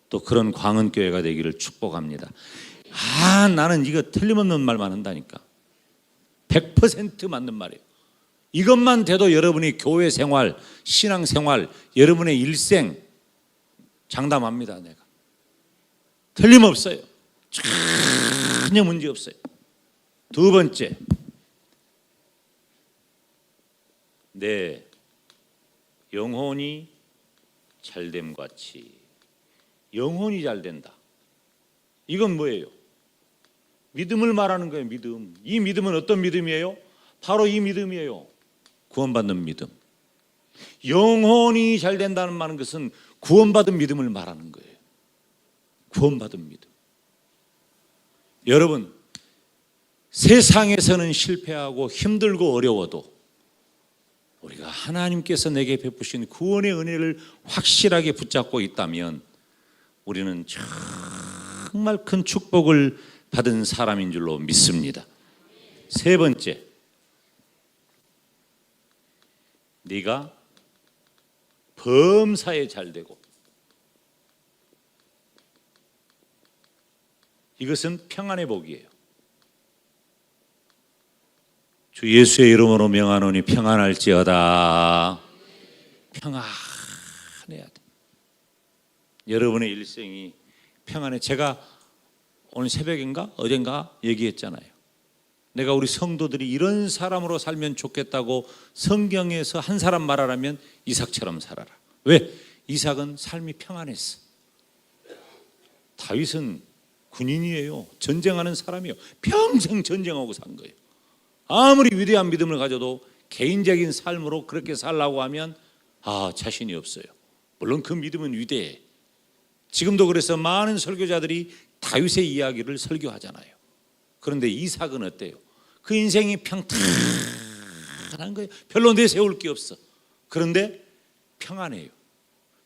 또 그런 광은교회가 되기를 축복합니다. 나는 이거 틀림없는 말만 한다니까. 100% 맞는 말이에요. 이것만 돼도 여러분이 교회 생활, 신앙 생활, 여러분의 일생 장담합니다. 내가 틀림없어요. 전혀 문제 없어요. 두 번째, 내 영혼이 잘됨 같이. 영혼이 잘 된다. 이건 뭐예요? 믿음을 말하는 거예요. 믿음. 이 믿음은 어떤 믿음이에요? 바로 이 믿음이에요. 구원받는 믿음. 영혼이 잘 된다는 말은 것은 구원받은 믿음을 말하는 거예요. 구원받은 믿음. 여러분, 세상에서는 실패하고 힘들고 어려워도 우리가 하나님께서 내게 베푸신 구원의 은혜를 확실하게 붙잡고 있다면 우리는 정말 큰 축복을 받은 사람인 줄로 믿습니다. 세 번째, 네가 범사에 잘 되고. 이것은 평안의 복이에요. 주 예수의 이름으로 명하노니 평안할지어다. 평안해야 돼. 여러분의 일생이 평안해. 제가 오늘 새벽인가 어젠가 얘기했잖아요. 내가 우리 성도들이 이런 사람으로 살면 좋겠다고 성경에서 한 사람 말하라면 이삭처럼 살아라. 왜? 이삭은 삶이 평안했어. 다윗은 군인이에요. 전쟁하는 사람이에요. 평생 전쟁하고 산 거예요. 아무리 위대한 믿음을 가져도 개인적인 삶으로 그렇게 살라고 하면 자신이 없어요. 물론 그 믿음은 위대해. 지금도 그래서 많은 설교자들이 다윗의 이야기를 설교하잖아요. 그런데 이삭은 어때요? 그 인생이 평탄한 거예요. 별로 내세울 게 없어. 그런데 평안해요.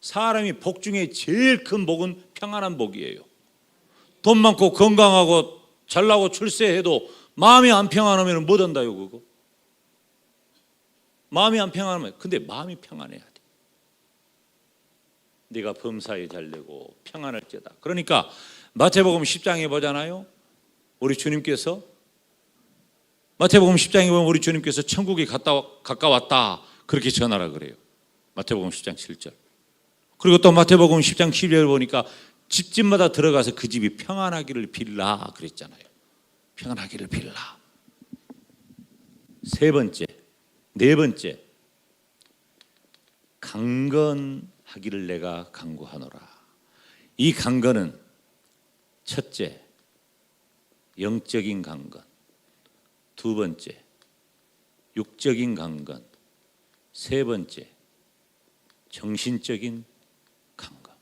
사람이 복 중에 제일 큰 복은 평안한 복이에요. 돈 많고 건강하고 잘나고 출세해도 마음이 안 평안하면 못 한다요. 그거 마음이 안 평안하면. 근데 마음이 평안해야 돼. 네가 범사에 잘되고 평안할지어다. 그러니까 마태복음 10장에 보잖아요. 우리 주님께서 마태복음 10장에 보면 우리 주님께서 천국이 가까웠다 그렇게 전하라 그래요. 마태복음 10장 7절. 그리고 또 마태복음 10장 12절 보니까 집집마다 들어가서 그 집이 평안하기를 빌라 그랬잖아요. 평안하기를 빌라. 세 번째, 네 번째, 강건하기를 내가 간구하노라. 이 강건은 첫째, 영적인 강건. 두 번째, 육적인 강건. 세 번째, 정신적인 강건.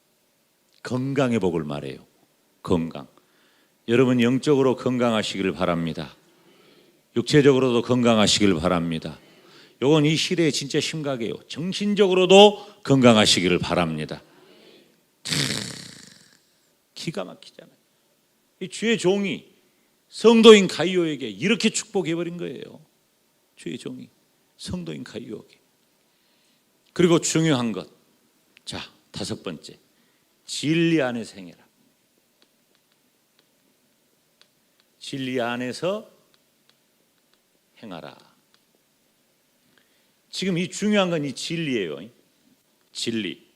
건강의 복을 말해요. 건강. 여러분 영적으로 건강하시기를 바랍니다. 육체적으로도 건강하시기를 바랍니다. 이건 이 시대에 진짜 심각해요. 정신적으로도 건강하시기를 바랍니다. 기가 막히잖아요. 이 주의 종이 성도인 가이오에게 이렇게 축복해버린 거예요. 주의 종이 성도인 가이오에게. 그리고 중요한 것, 자, 다섯 번째, 진리 안에서 행해라. 진리 안에서 행하라. 지금 이 중요한 건 이 진리예요. 진리.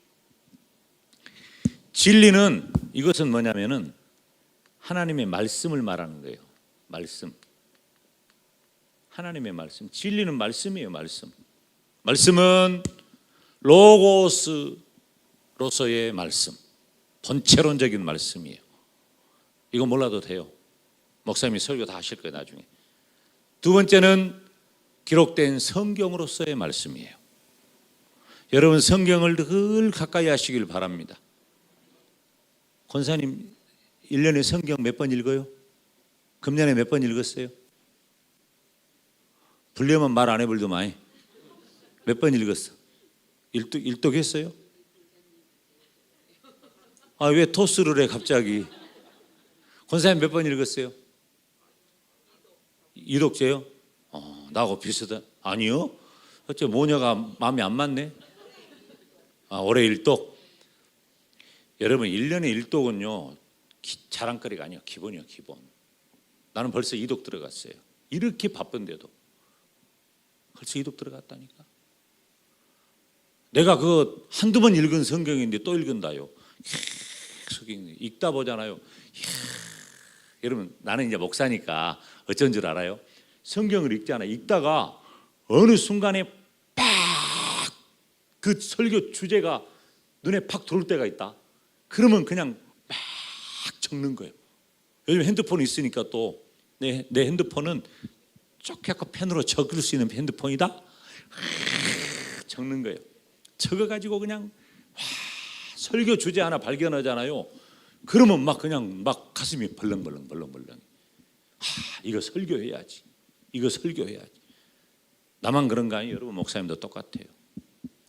진리는 이것은 뭐냐면은 하나님의 말씀을 말하는 거예요. 말씀. 하나님의 말씀. 진리는 말씀이에요. 말씀. 말씀은 로고스로서의 말씀. 본체론적인 말씀이에요. 이거 몰라도 돼요. 목사님이 설교 다 하실 거예요. 나중에. 두 번째는 기록된 성경으로서의 말씀이에요. 여러분 성경을 늘 가까이 하시길 바랍니다. 권사님 1년에 성경 몇 번 읽어요? 금년에 몇 번 읽었어요? 불려면 말 안 해볼도 많이. 몇 번 읽었어? 일독했어요? 아, 왜 토스를 해 갑자기? 권사님 몇 번 읽었어요? 이독제요? 나하고 비슷하다. 아니요. 어째 모녀가 마음에 안 맞네. 올해 일독. 여러분 1년에 일독은요 자랑거리가 아니에요. 기본이요. 기본. 나는 벌써 이독 들어갔어요. 이렇게 바쁜데도 벌써 이독 들어갔다니까. 내가 그 한두 번 읽은 성경인데 또 읽은다요. 계속 읽다 보잖아요. 여러분 나는 이제 목사니까 어쩐 줄 알아요? 성경을 읽잖아. 읽다가 어느 순간에 팍 그 설교 주제가 눈에 팍 들어올 때가 있다. 그러면 그냥 막 적는 거예요. 요즘 핸드폰이 있으니까 또 내 핸드폰은 쫙해서 펜으로 적을 수 있는 핸드폰이다. 적는 거예요. 적어가지고 그냥 설교 주제 하나 발견하잖아요. 그러면 막 그냥 막 가슴이 벌렁벌렁. 이거 설교해야지. 이거 설교해야지. 나만 그런가 아니에요? 여러분 목사님도 똑같아요.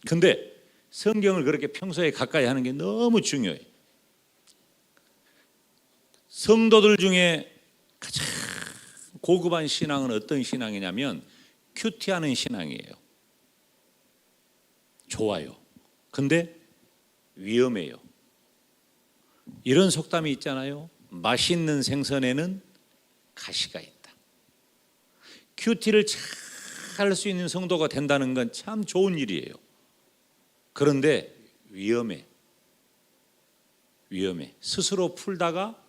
근데 성경을 그렇게 평소에 가까이 하는 게 너무 중요해요. 성도들 중에 가장 고급한 신앙은 어떤 신앙이냐면 큐티하는 신앙이에요. 좋아요. 근데 위험해요. 이런 속담이 있잖아요. 맛있는 생선에는 가시가 있다. 큐티를 잘 할 수 있는 성도가 된다는 건 참 좋은 일이에요. 그런데 위험해. 스스로 풀다가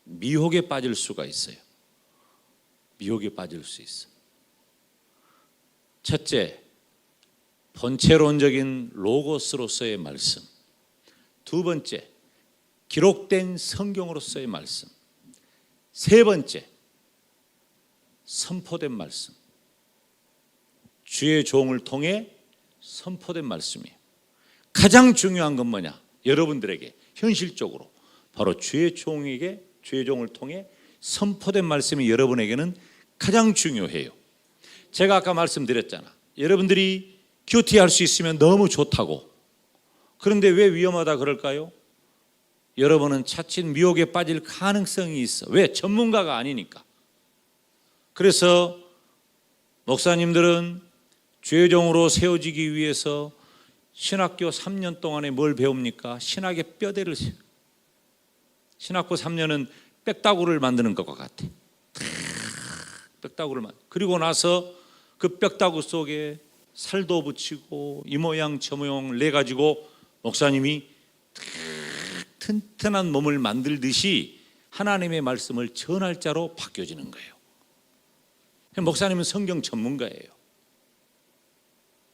미혹에 빠질 수가 있어요. 미혹에 빠질 수 있어. 첫째, 본체론적인 로고스로서의 말씀. 두 번째, 기록된 성경으로서의 말씀. 세 번째, 선포된 말씀. 주의 종을 통해 선포된 말씀이에요. 가장 중요한 건 뭐냐? 여러분들에게 현실적으로 바로 주의 종을 통해 선포된 말씀이 여러분에게는 가장 중요해요. 제가 아까 말씀드렸잖아. 여러분들이 큐티할 수 있으면 너무 좋다고. 그런데 왜 위험하다 그럴까요? 여러분은 차츰 미혹에 빠질 가능성이 있어. 왜? 전문가가 아니니까. 그래서 목사님들은 주의 종으로 세워지기 위해서 신학교 3년 동안에 뭘 배웁니까? 신학의 뼈대를 세워. 신학교 3년은 빽다구를 만드는 것과 같아. 빽다구를 그리고 나서 그 빽다구 속에 살도 붙이고 이 모양 저 모양을 내 가지고 목사님이 튼튼한 몸을 만들듯이 하나님의 말씀을 전할 자로 바뀌어지는 거예요. 목사님은 성경 전문가예요.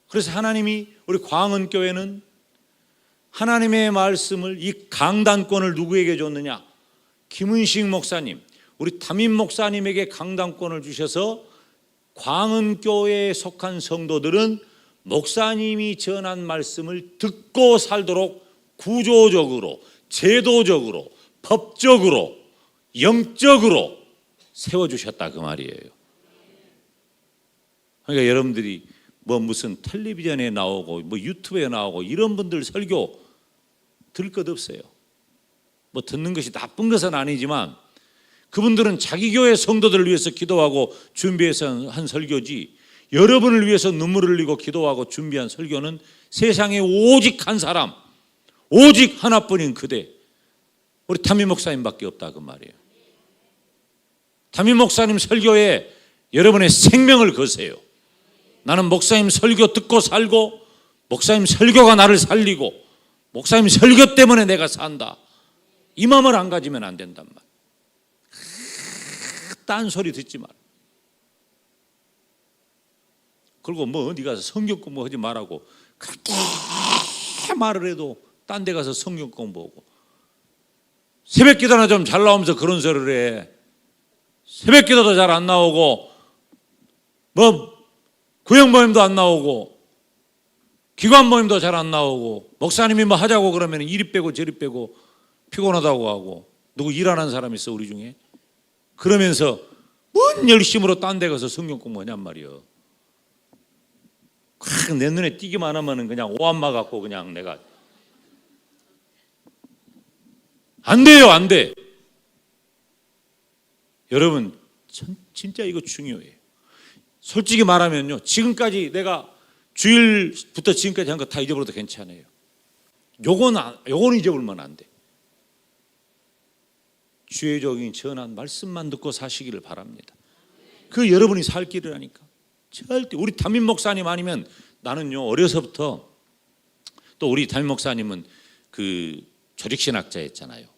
그래서 하나님이 우리 광은교회는 하나님의 말씀을 이 강단권을 누구에게 줬느냐? 김은식 목사님, 우리 담임 목사님에게 강단권을 주셔서 광은교회에 속한 성도들은 목사님이 전한 말씀을 듣고 살도록 구조적으로, 제도적으로, 법적으로, 영적으로 세워주셨다 그 말이에요. 그러니까 여러분들이 무슨 텔레비전에 나오고 유튜브에 나오고 이런 분들 설교 들을 것 없어요. 듣는 것이 나쁜 것은 아니지만 그분들은 자기 교회 성도들을 위해서 기도하고 준비해서 한 설교지, 여러분을 위해서 눈물을 흘리고 기도하고 준비한 설교는 세상에 오직 한 사람, 오직 하나뿐인 그대, 우리 담임 목사님밖에 없다 그 말이에요. 담임 목사님 설교에 여러분의 생명을 거세요. 나는 목사님 설교 듣고 살고 목사님 설교가 나를 살리고 목사님 설교 때문에 내가 산다. 이 마음을 안 가지면 안 된단 말. 딴 소리 듣지 마라. 그리고 뭐 어디 가서 성경 공부하지 말라고 그렇게 말을 해도 딴 데 가서 성경 공부하고, 새벽 기도나 좀 잘 나오면서 그런 소리를 해. 새벽 기도도 잘 안 나오고 뭐 구역 모임도 안 나오고 기관 모임도 잘 안 나오고, 목사님이 뭐 하자고 그러면 이리 빼고 저리 빼고 피곤하다고 하고. 누구 일하는 사람 있어 우리 중에? 그러면서 뭔 열심으로 딴 데 가서 성경 공부하냔 말이야. 내 눈에 띄기만 하면은 그냥 오한마 갖고 그냥 내가 안 돼요, 안 돼. 여러분 진짜 이거 중요해요. 솔직히 말하면요, 지금까지 내가 주일부터 지금까지 한 거 다 잊어버려도 괜찮아요. 요건 잊어버리면 안 돼. 주의 종이 전한 말씀만 듣고 사시기를 바랍니다. 그 여러분이 살 길이라니까. 절대. 우리 담임 목사님 아니면, 나는요 어려서부터, 또 우리 담임 목사님은 그 조직신학자였잖아요.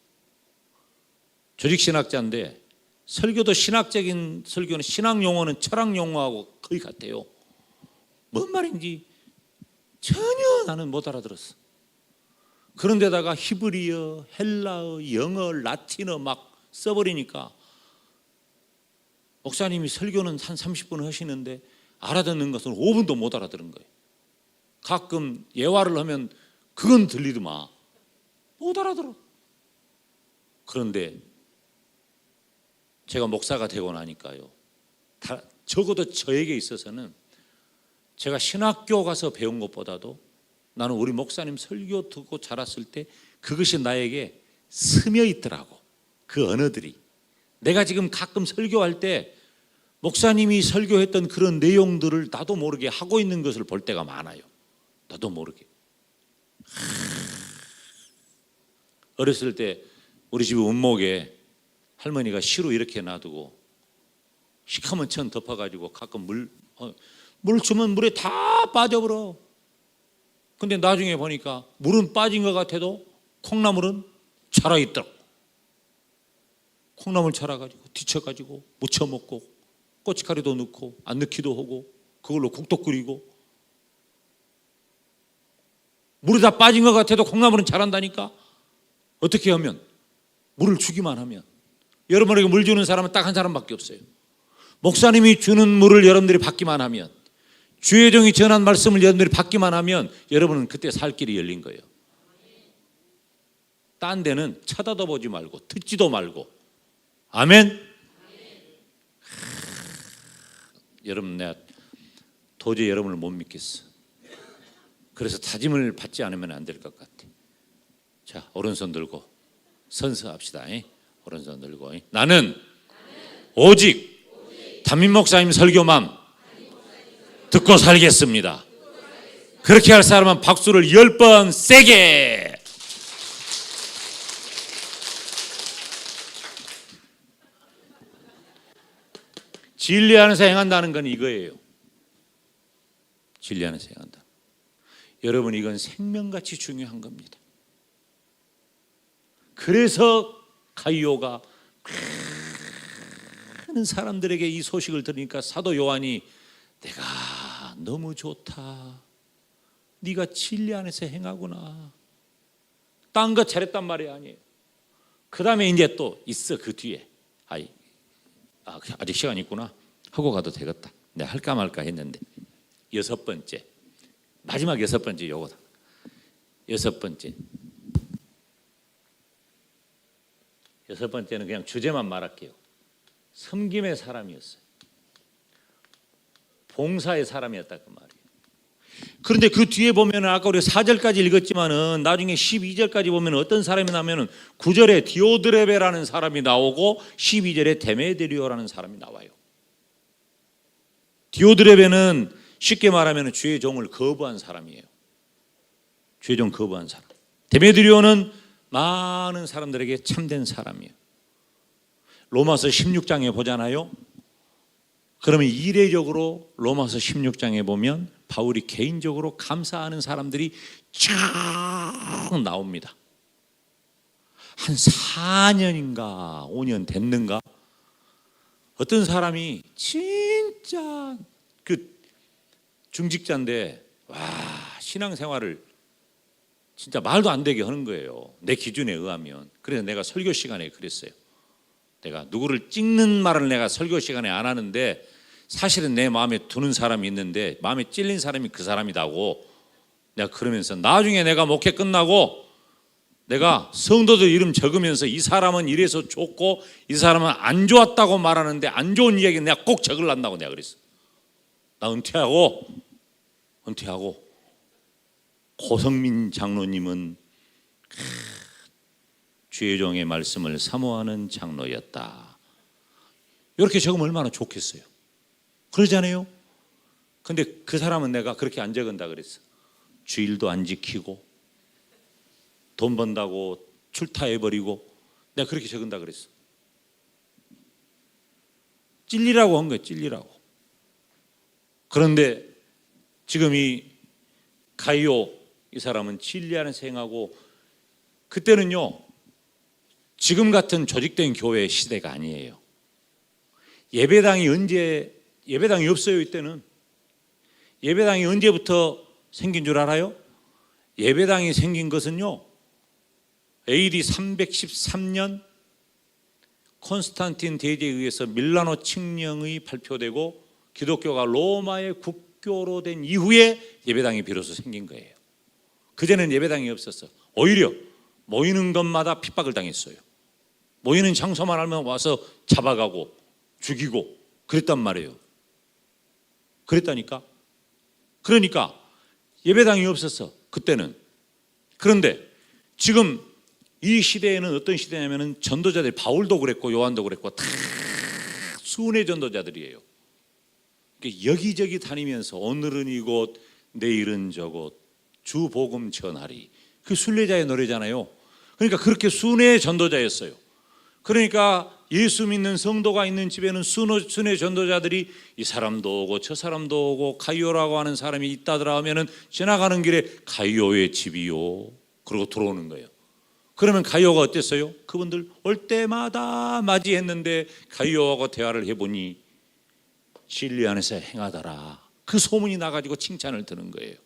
조직신학자인데 설교도 신학적인 설교는, 신학 용어는 철학 용어하고 거의 같아요. 뭔 말인지 전혀 나는 못 알아들었어. 그런데다가 히브리어, 헬라어, 영어, 라틴어 막 써버리니까 목사님이 설교는 한 30분 하시는데 알아듣는 것은 5분도 못 알아들은 거예요. 가끔 예화를 하면 그건 들리더만 못 알아들어. 그런데 제가 목사가 되고 나니까요, 적어도 저에게 있어서는 제가 신학교 가서 배운 것보다도 나는 우리 목사님 설교 듣고 자랐을 때 그것이 나에게 스며 있더라고. 그 언어들이. 내가 지금 가끔 설교할 때 목사님이 설교했던 그런 내용들을 나도 모르게 하고 있는 것을 볼 때가 많아요. 나도 모르게. 어렸을 때 우리 집 원목에 할머니가 시루 이렇게 놔두고 시커먼 천 덮어가지고 가끔 물 주면 물에 다 빠져버려. 근데 나중에 보니까 물은 빠진 것 같아도 콩나물은 자라있더라고. 콩나물 자라가지고 뒤쳐가지고 무쳐 먹고 고춧가루도 넣고 안 넣기도 하고 그걸로 국도 끓이고. 물이 다 빠진 것 같아도 콩나물은 자란다니까. 어떻게 하면? 물을 주기만 하면. 여러분에게 물 주는 사람은 딱 한 사람밖에 없어요. 목사님이 주는 물을 여러분들이 받기만 하면, 주의 종이 전한 말씀을 여러분들이 받기만 하면 여러분은 그때 살 길이 열린 거예요. 딴 데는 쳐다도 보지 말고 듣지도 말고. 아멘. 여러분, 내가 도저히 여러분을 못 믿겠어. 그래서 다짐을 받지 않으면 안 될 것 같아. 자, 오른손 들고 선서합시다. 오른손 들고. 나는 오직 담임 목사님 설교만 듣고 살겠습니다. 그렇게 할 사람은 박수를 10번 세게. 진리 안에서 행한다는 건 이거예요. 진리 안에서 행한다. 여러분, 이건 생명같이 중요한 겁니다. 그래서 가이오가 많은 사람들에게 이 소식을 들으니까 사도 요한이 내가 너무 좋다. 네가 진리 안에서 행하구나. 딴 거 잘했단 말이 아니에요. 그 다음에 이제 또 있어. 그 뒤에 아직 시간 있구나 하고 가도 되겠다. 내가 할까 말까 했는데 6번째, 마지막 6번째 요거다. 6번째. 6번째는 그냥 주제만 말할게요. 섬김의 사람이었어요. 봉사의 사람이었다 그 말이에요. 그런데 그 뒤에 보면 아까 우리 4절까지 읽었지만은 나중에 12절까지 보면 어떤 사람이 나면은 9절에 디오드레베라는 사람이 나오고 12절에 데메드리오라는 사람이 나와요. 디오드레베는 쉽게 말하면 주의 종을 거부한 사람이에요. 주의 종 거부한 사람. 데메드리오는 많은 사람들에게 참된 사람이에요. 로마서 16장에 보잖아요. 그러면 이례적으로 로마서 16장에 보면 바울이 개인적으로 감사하는 사람들이 쭉 나옵니다. 한 4년인가 5년 됐는가 어떤 사람이 진짜 그 중직자인데 와 신앙생활을 진짜 말도 안 되게 하는 거예요. 내 기준에 의하면. 그래서 내가 설교 시간에 그랬어요. 내가 누구를 찍는 말을 내가 설교 시간에 안 하는데 사실은 내 마음에 두는 사람이 있는데 마음에 찔린 사람이 그 사람이라고 내가 그러면서 나중에 내가 목회 끝나고 내가 성도들 이름 적으면서 이 사람은 이래서 좋고 이 사람은 안 좋았다고 말하는데 안 좋은 이야기는 내가 꼭 적으려고 내가 그랬어. 나 은퇴하고 고성민 장로님은 주의 종의 말씀을 사모하는 장로였다. 이렇게 적으면 얼마나 좋겠어요. 그러잖아요. 근데 그 사람은 내가 그렇게 안 적은다 그랬어. 주일도 안 지키고 돈 번다고 출타해버리고 내가 그렇게 적은다 그랬어. 찔리라고 한 거예요. 찔리라고. 그런데 지금 이 가이오 이 사람은 진리하는 생하고 그때는요 지금 같은 조직된 교회 시대가 아니에요. 예배당이 없어요. 이때는 예배당이 언제부터 생긴 줄 알아요? 예배당이 생긴 것은요 AD 313년 콘스탄틴 대제에 의해서 밀라노 칙령이 발표되고 기독교가 로마의 국교로 된 이후에 예배당이 비로소 생긴 거예요. 그전에는 예배당이 없었어. 오히려 모이는 것마다 핍박을 당했어요. 모이는 장소만 알면 와서 잡아가고 죽이고 그랬단 말이에요. 그랬다니까. 그러니까 예배당이 없었어 그때는. 그런데 지금 이 시대에는 어떤 시대냐면은 전도자들이 바울도 그랬고 요한도 그랬고 다 순회 전도자들이에요. 여기저기 다니면서 오늘은 이곳 내일은 저곳 주 복음 전하리. 그 순례자의 노래잖아요. 그러니까 그렇게 순회 전도자였어요. 그러니까 예수 믿는 성도가 있는 집에는 순회 전도자들이 이 사람도 오고 저 사람도 오고 가이오라고 하는 사람이 있다더라 하면은 지나가는 길에 가이오의 집이요. 그러고 들어오는 거예요. 그러면 가이오가 어땠어요? 그분들 올 때마다 맞이했는데 가이오하고 대화를 해보니 진리 안에서 행하더라. 그 소문이 나가지고 칭찬을 드는 거예요.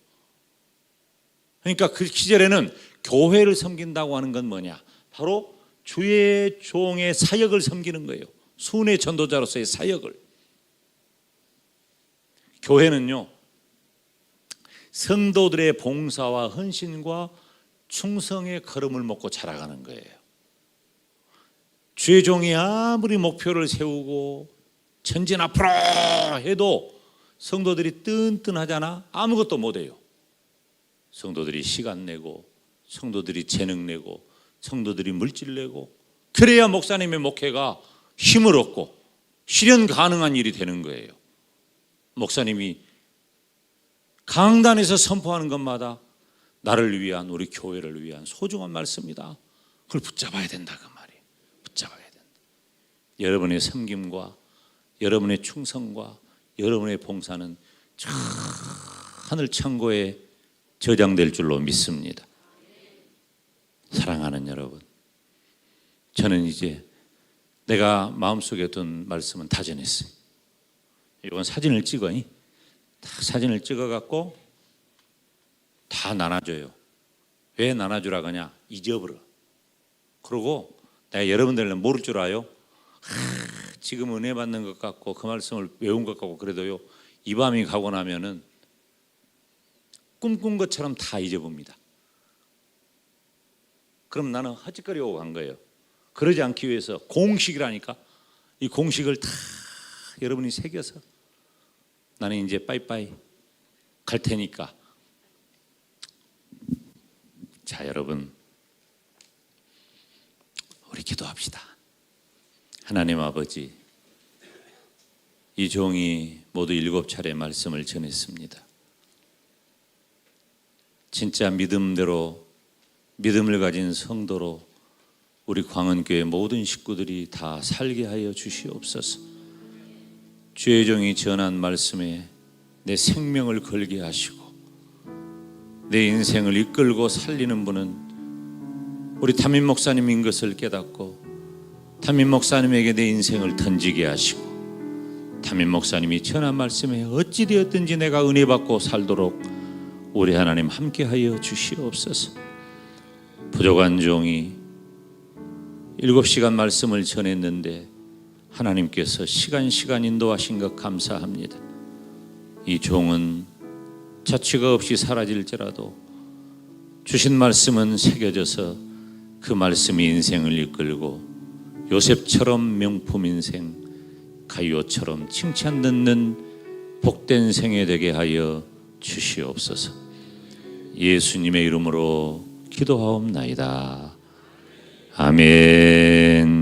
그러니까 그 시절에는 교회를 섬긴다고 하는 건 뭐냐? 바로 주의 종의 사역을 섬기는 거예요. 순회 전도자로서의 사역을. 교회는요 성도들의 봉사와 헌신과 충성의 걸음을 먹고 자라가는 거예요. 주의 종이 아무리 목표를 세우고 전진 앞으로 해도 성도들이 뜬뜬하잖아. 아무것도 못해요. 성도들이 시간 내고 성도들이 재능 내고 성도들이 물질 내고 그래야 목사님의 목회가 힘을 얻고 실현 가능한 일이 되는 거예요. 목사님이 강단에서 선포하는 것마다 나를 위한 우리 교회를 위한 소중한 말씀이다. 그걸 붙잡아야 된다 그 말이에요. 붙잡아야 된다. 여러분의 섬김과 여러분의 충성과 여러분의 봉사는 저 하늘 창고에 저장될 줄로 믿습니다. 사랑하는 여러분, 저는 이제 내가 마음속에 둔 말씀은 다 전했어요. 이건 사진을 찍어, 다 사진을 찍어갖고 다 나눠줘요. 왜 나눠주라 그러냐? 잊어버려. 그러고 내가 여러분들은 모를 줄 알아요. 지금 은혜 받는 것 같고 그 말씀을 외운 것 같고 그래도요 이 밤이 가고 나면은 꿈꾼 것처럼 다 잊어봅니다. 그럼 나는 헛짓거리하고 간 거예요. 그러지 않기 위해서 공식이라니까 이 공식을 다 여러분이 새겨서 나는 이제 빠이빠이 갈 테니까. 자 여러분 우리 기도합시다. 하나님 아버지, 이 종이 모두 7차례 말씀을 전했습니다. 진짜 믿음대로 믿음을 가진 성도로 우리 광원교회 모든 식구들이 다 살게 하여 주시옵소서. 주의 종이 전한 말씀에 내 생명을 걸게 하시고 내 인생을 이끌고 살리는 분은 우리 담임 목사님인 것을 깨닫고 담임 목사님에게 내 인생을 던지게 하시고 담임 목사님이 전한 말씀에 어찌 되었든지 내가 은혜 받고 살도록 우리 하나님 함께하여 주시옵소서. 부족한 종이 7시간 말씀을 전했는데 하나님께서 시간 인도하신 것 감사합니다. 이 종은 자취가 없이 사라질지라도 주신 말씀은 새겨져서 그 말씀이 인생을 이끌고 요셉처럼 명품 인생, 가이오처럼 칭찬 듣는 복된 생애 되게 하여 주시옵소서. 예수님의 이름으로 기도하옵나이다. 아멘.